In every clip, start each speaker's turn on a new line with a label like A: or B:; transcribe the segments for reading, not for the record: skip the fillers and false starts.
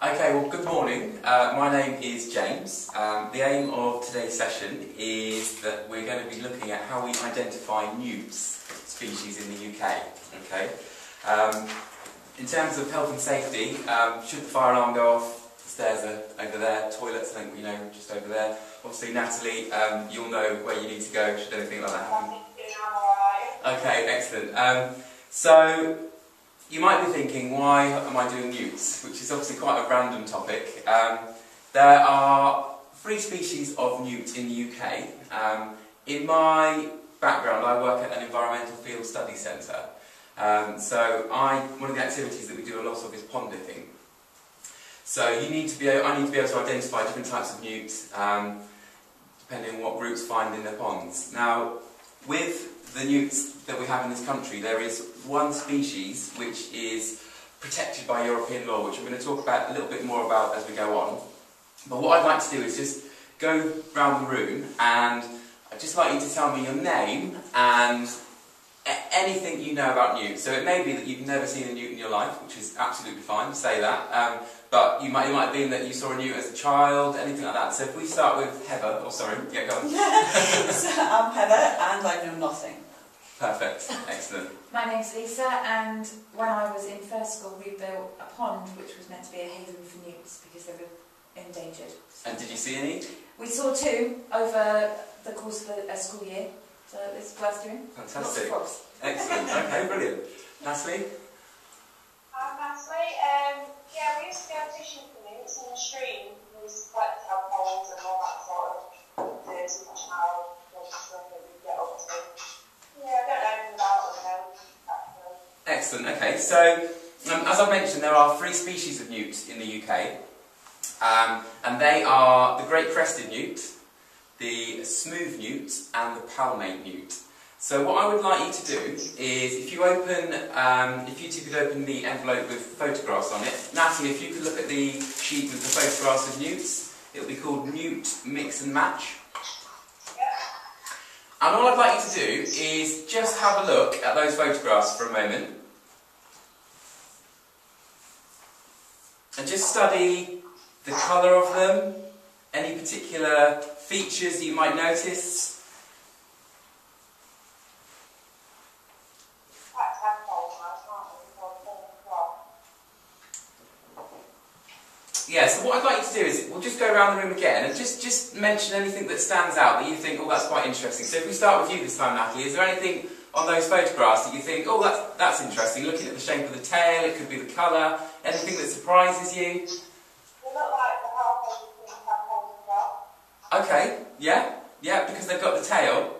A: Okay, well, good morning. My name is James. The aim of today's session is that we're going to be looking at how we identify newts species in the UK. Okay. In terms of health and safety, should the fire alarm go off, the stairs are over there, toilets, I think we know, just over there. Obviously, Natalie, you'll know where you need to go should anything like that happen. Okay, excellent. So, you might be thinking, why am I doing newts? Which is obviously quite a random topic. There are 3 species of newt in the UK. In my background, I work at an environmental field study centre. So one of the activities that we do a lot of is pond dipping. So I need to be able to identify different types of newts, depending on what groups find in their ponds. Now, with the newts that we have in this country, there is one species which is protected by European law, which I'm going to talk about a little bit more about as we go on. But what I'd like to do is just go round the room, and I'd just like you to tell me your name and anything you know about newts. So it may be that you've never seen a newt in your life, which is absolutely fine, say that. But it might have been that you saw a newt as a child, anything like that. So if we start with Heather, yeah, go on.
B: So I'm Heather, and I know nothing.
A: Perfect, excellent.
C: My name's Lisa, and when I was in first school we built a pond which was meant to be a haven for newts because they were endangered.
A: And did you see any?
C: We saw 2 over the course of a school year, so it's worth doing.
A: Fantastic.
C: Lots of
A: Excellent, okay, brilliant. Natalie?
D: I'm Natalie. Yeah, we used to go fishing for newts in the stream. We used to collect tadpoles and all that sort of dirty child stuff that we'd get up to. Yeah, I don't know anything about them though, actually.
A: Excellent, okay, so as I mentioned, there are 3 species of newt in the UK, and they are the great crested newt, the smooth newt, and the palmate newt. So what I would like you to do is, if you two could open the envelope with photographs on it. Natalie, if you could look at the sheet with the photographs of newts, it will be called Newt Mix and Match. And all I'd like you to do is just have a look at those photographs for a moment. And just study the colour of them, any particular features that you might notice. Yeah, so what I'd like you to do is, we'll just go around the room again and just mention anything that stands out that you think, oh, that's quite interesting. So if we start with you this time, Natalie, is there anything on those photographs that you think, oh, that's interesting, looking at the shape of the tail, it could be the colour, anything that surprises you?
D: They look like the tadpoles between tadpoles as well.
A: Okay, yeah, because they've got the tail.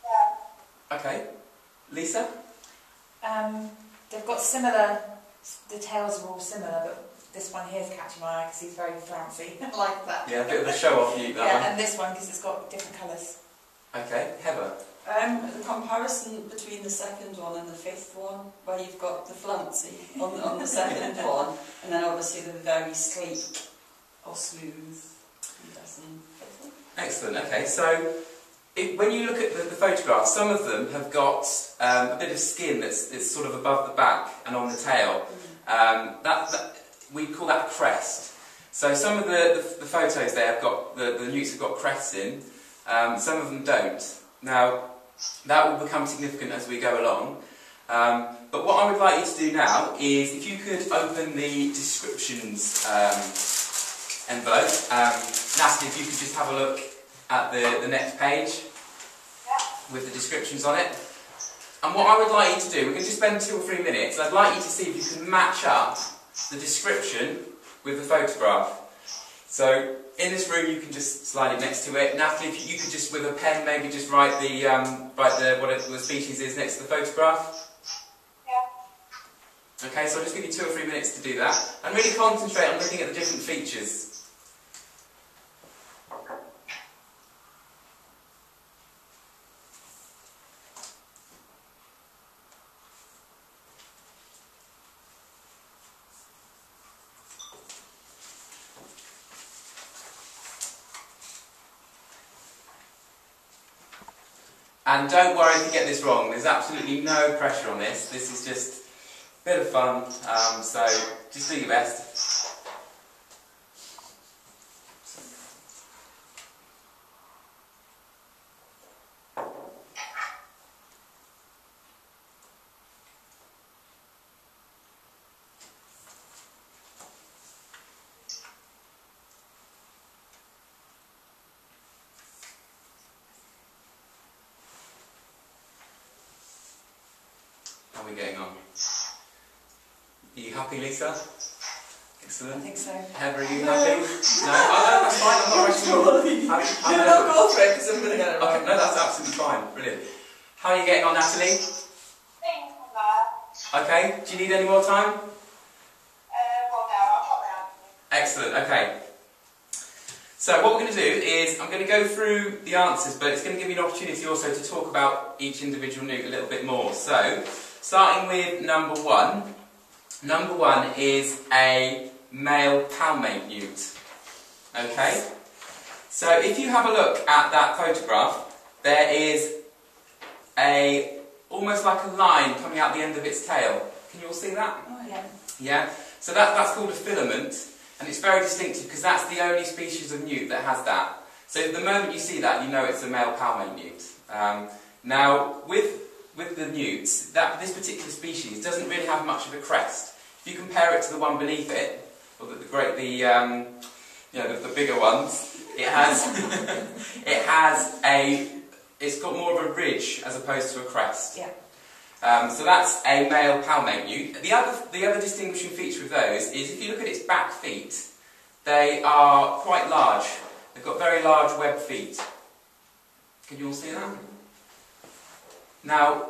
D: Yeah.
A: Okay. Lisa?
C: They've got similar, the tails are all similar, but this one here is catching my eye because he's very flouncy. I like that.
A: Yeah, a bit of a show-off newt, that one.
C: Yeah, and this one because it's got different colours.
A: Okay, Heather?
B: The comparison between the second one and the 5th one, where you've got the flouncy on the second one, and then obviously the very sleek or smooth.
A: Excellent, okay, so when you look at the photographs, some of them have got a bit of skin that's sort of above the back and on the tail. We call that a crest. So some of the photos there have got, the newts have got crests in, some of them don't. Now, that will become significant as we go along. But what I would like you to do now is, if you could open the descriptions envelope. Natalie, if you could just have a look at the next page with the descriptions on it. And what I would like you to do, we're going to spend 2 or 3 minutes, I'd like you to see if you can match up the description with the photograph. So in this room you can just slide it next to it. Natalie, if you could just with a pen maybe just write what the species is next to the photograph.
D: Yeah.
A: Okay, so I'll just give you 2 or 3 minutes to do that. And really concentrate on looking at the different features. And don't worry if you get this wrong, there's absolutely no pressure on this. This is just a bit of fun, so just do your best. How are we getting on? Are you happy, Lisa? Excellent.
C: I think so.
A: Heather, are you happy? No? Oh, no, that's fine. I'm not rushing you.
B: I'll go for it because I'm going to get it wrong.
A: Okay, no, that's absolutely fine. Brilliant. How are you getting on, Natalie? Okay, do you need any more time?
D: Well, no, I've got my answer.
A: Excellent, okay. So what we're going to do is, I'm going to go through the answers, but it's going to give you an opportunity also to talk about each individual newt a little bit more. So, starting with number one. Number one is a male palmate newt. Okay? So if you have a look at that photograph, there is almost like a line coming out the end of its tail. Can you all see that?
C: Oh, yeah.
A: Yeah? So that's called a filament, and it's very distinctive because that's the only species of newt that has that. So the moment you see that, you know it's a male palmate newt. Now, with the newts, this particular species doesn't really have much of a crest. If you compare it to the one beneath it, or the bigger ones, it's got more of a ridge as opposed to a crest.
C: Yeah.
A: So that's a male palmate newt. The other distinguishing feature of those is if you look at its back feet, they are quite large. They've got very large webbed feet. Can you all see that? Now,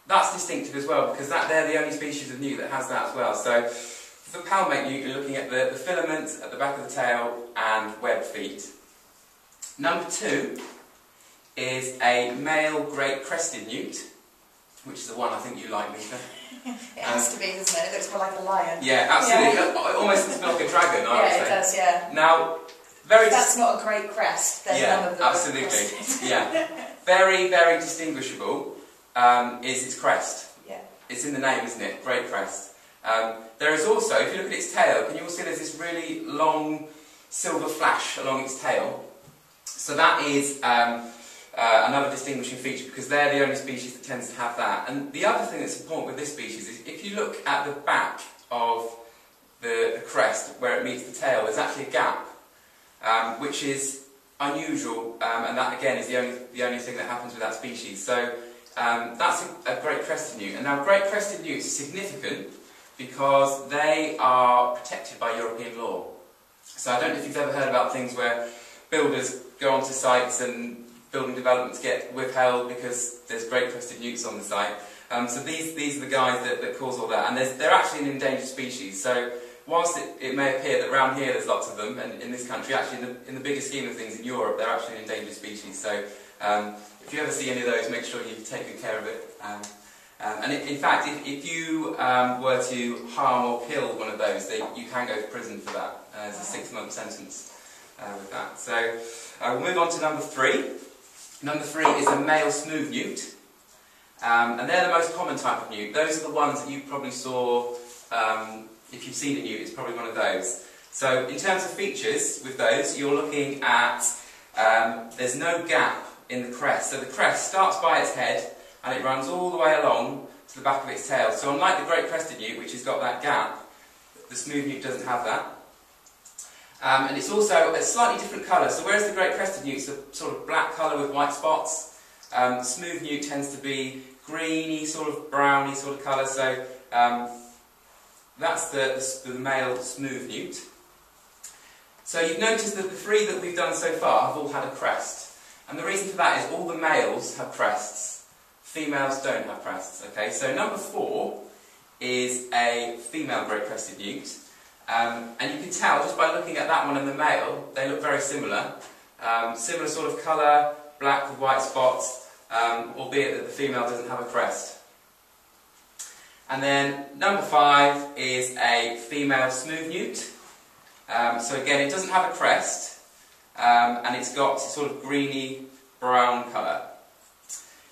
A: that's distinctive as well because they're the only species of newt that has that as well. So for the palmate newt, you're looking at the filament at the back of the tail and webbed feet. Number two is a male great crested newt, which is the one I think you like, Lisa.
C: It has to be, doesn't it? It looks more like a lion.
A: Yeah, absolutely.
C: Yeah.
A: It almost looks like a dragon, I would say.
C: Yeah, it does, yeah.
A: Now,
C: if that's not a great crest, then
A: yeah,
C: none of them
A: absolutely. Yeah. Very, very distinguishable is its crest.
C: Yeah.
A: It's in the name, isn't it? Great crest. There is also, if you look at its tail, can you all see there's this really long silver flash along its tail? So that is another distinguishing feature because they're the only species that tends to have that. And the other thing that's important with this species is if you look at the back of the crest where it meets the tail, there's actually a gap, which is unusual, and that again is the only thing that happens with that species. So that's a great crested newt. And now great crested newts are significant because they are protected by European law. So I don't know if you've ever heard about things where builders go onto sites and building developments get withheld because there's great crested newts on the site. So these are the guys that cause all that, and they're actually an endangered species. So whilst it may appear that around here there's lots of them, and in this country, actually in the bigger scheme of things in Europe, they're actually an endangered species. So if you ever see any of those, make sure you take good care of it. And in fact, if you were to harm or kill one of those, you can go to prison for that. It's a 6-month sentence with that. So we'll move on to number three. Number three is a male smooth newt. And they're the most common type of newt. Those are the ones that you probably saw, if you've seen a newt, it's probably one of those. So in terms of features with those, you're looking at, there's no gap in the crest. So the crest starts by its head and it runs all the way along to the back of its tail. So unlike the great crested newt, which has got that gap, the smooth newt doesn't have that. And it's also a slightly different colour. So whereas the great crested newt's a sort of black colour with white spots, the smooth newt tends to be greeny, sort of browny sort of colour. So that's the male smooth newt. So you've noticed that the three that we've done so far have all had a crest. And the reason for that is all the males have crests. Females don't have crests. Okay, so number four is a female great crested newt. And you can tell just by looking at that one and the male, they look very similar. Similar sort of colour, black with white spots, albeit that the female doesn't have a crest. And then number five is a female smooth newt. So again, it doesn't have a crest, and it's got sort of greeny brown colour.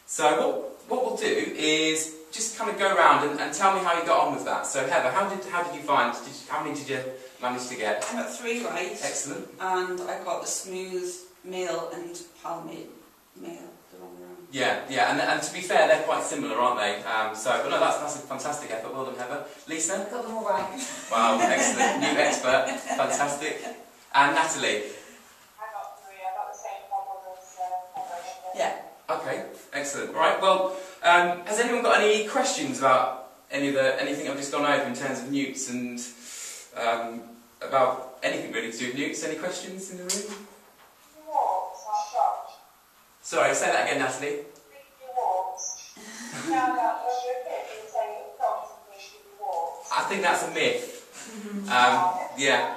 A: So what we'll do is just kind of go around and tell me how you got on with that. So Heather, how did you find? How many did you manage to get?
B: I got 3 right.
A: Excellent.
B: And I got the smooth male and palmate male, the wrong way around.
A: Yeah, and to be fair, they're quite similar, aren't they? But no, that's a fantastic effort. Well done, Heather. Lisa?
C: I got them all right.
A: Wow, excellent. New expert. Fantastic. And Natalie?
D: I got 3. I got the same problem as Heather.
B: Yeah.
A: Okay, excellent. Right, well, Has anyone got any questions about anything I've just gone over in terms of newts and about anything really to do with newts? Any questions in the room? Sorry, say that again, Natalie. I think that's a myth. Yeah.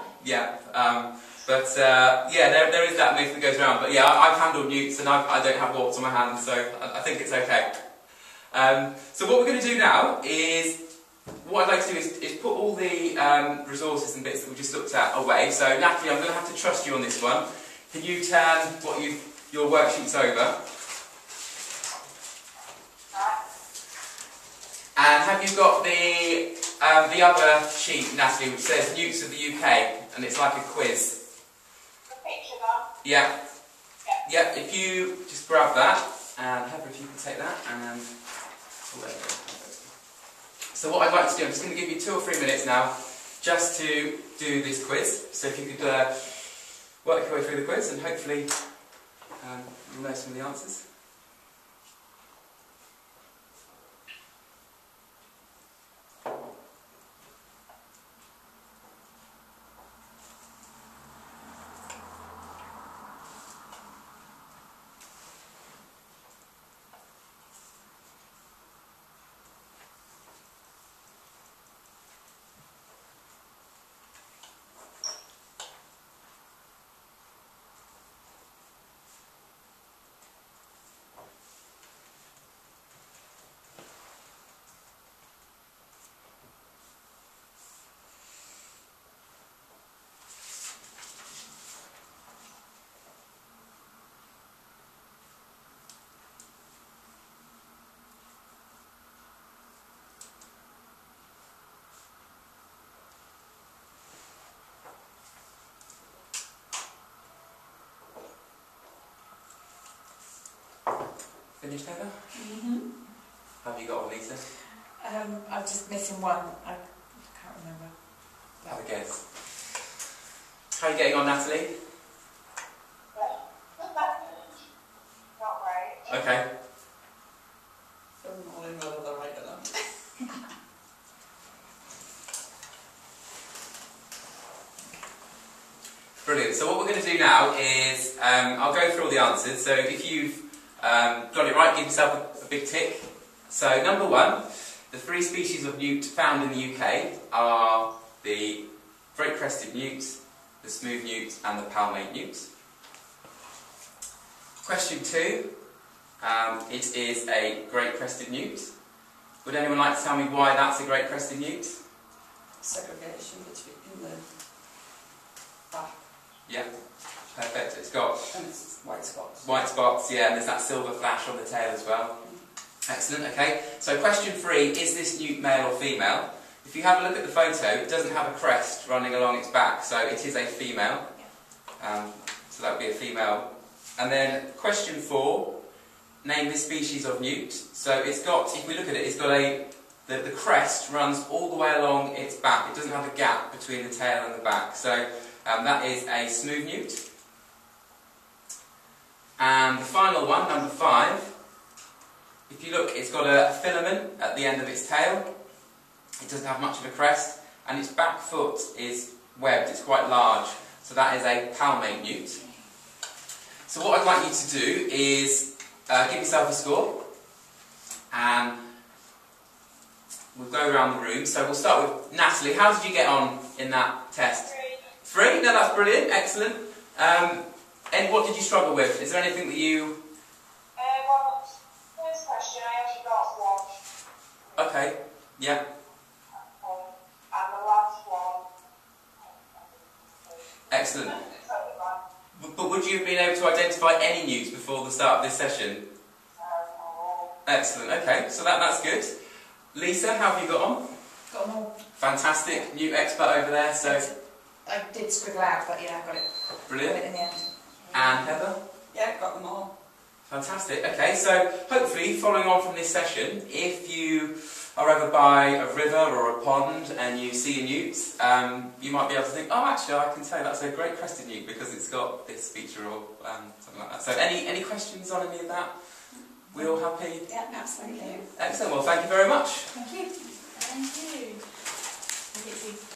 A: There is that myth that goes around. But yeah, I've handled newts and I don't have warts on my hands, so I think it's okay. So what we're going to do now is, what I'd like to do is put all the resources and bits that we just looked at away. So Natalie, I'm going to have to trust you on this one. Can you turn your worksheets over? And have you got the other sheet, Natalie, which says Newts of the UK, and it's like a quiz?
D: The picture one?
A: Yeah. Yeah, if you just grab that, and Heather, if you can take that, and... Oh, there we go. So what I'd like to do, I'm just going to give you 2 or 3 minutes now, just to do this quiz. So if you could work your way through the quiz, and hopefully you'll know some of the answers. Finished, Heather? Have you got one, Lisa?
C: I'm just missing one. I can't remember.
A: Have a guess. How are you getting on, Natalie?
D: Not right.
A: Okay.
B: Don't know whether they're right or not.
A: Brilliant. So what we're going to do now is, I'll go through all the answers. So if you've got it right, give yourself a big tick. So number 1, the 3 species of newt found in the UK are the great-crested newt, the smooth newt and the palmate newt. Question 2, it is a great-crested newt. Would anyone like to tell me why that's a great-crested newt?
B: Segregation between the back.
A: Yeah, perfect. It's got
B: And it's white spots.
A: white spots, yeah, and there's that silver flash on the tail as well. Excellent, okay. So question 3, is this newt male or female? If you have a look at the photo, it doesn't have a crest running along its back, so it is a female. So that would be a female. And then question 4, name this species of newt. So it's got, if we look at it, it's got the crest runs all the way along its back. It doesn't have a gap between the tail and the back. So that is a smooth newt. And the final one, number 5, if you look, it's got a filament at the end of its tail. It doesn't have much of a crest, and its back foot is webbed, it's quite large. So that is a palmate newt. So what I'd like you to do is give yourself a score, and we'll go around the room. So we'll start with Natalie. How did you get on in that test? 3? No, that's brilliant, excellent. And what did you struggle with? Is there anything that you...
D: Well, first question, I only got 1.
A: Okay, yeah.
D: And the last one...
A: Excellent. But would you have been able to identify any newts before the start of this session? Excellent, okay, so that's good. Lisa, how have you got on?
C: Got them all.
A: Fantastic, newt expert over there, so...
C: I did scribble out, but yeah, I got it.
A: Brilliant.
C: Got it in the end.
A: And Heather?
B: Yeah, got them all.
A: Fantastic. Okay, so hopefully, following on from this session, if you are over by a river or a pond and you see a newt, you might be able to think, oh, actually, I can tell that's a great crested newt because it's got this feature or something like that. So, any questions on any of that? We all happy?
B: Yeah, absolutely.
A: Excellent. Well, thank you very much.
C: Thank you.
B: Thank you.
C: Thank you.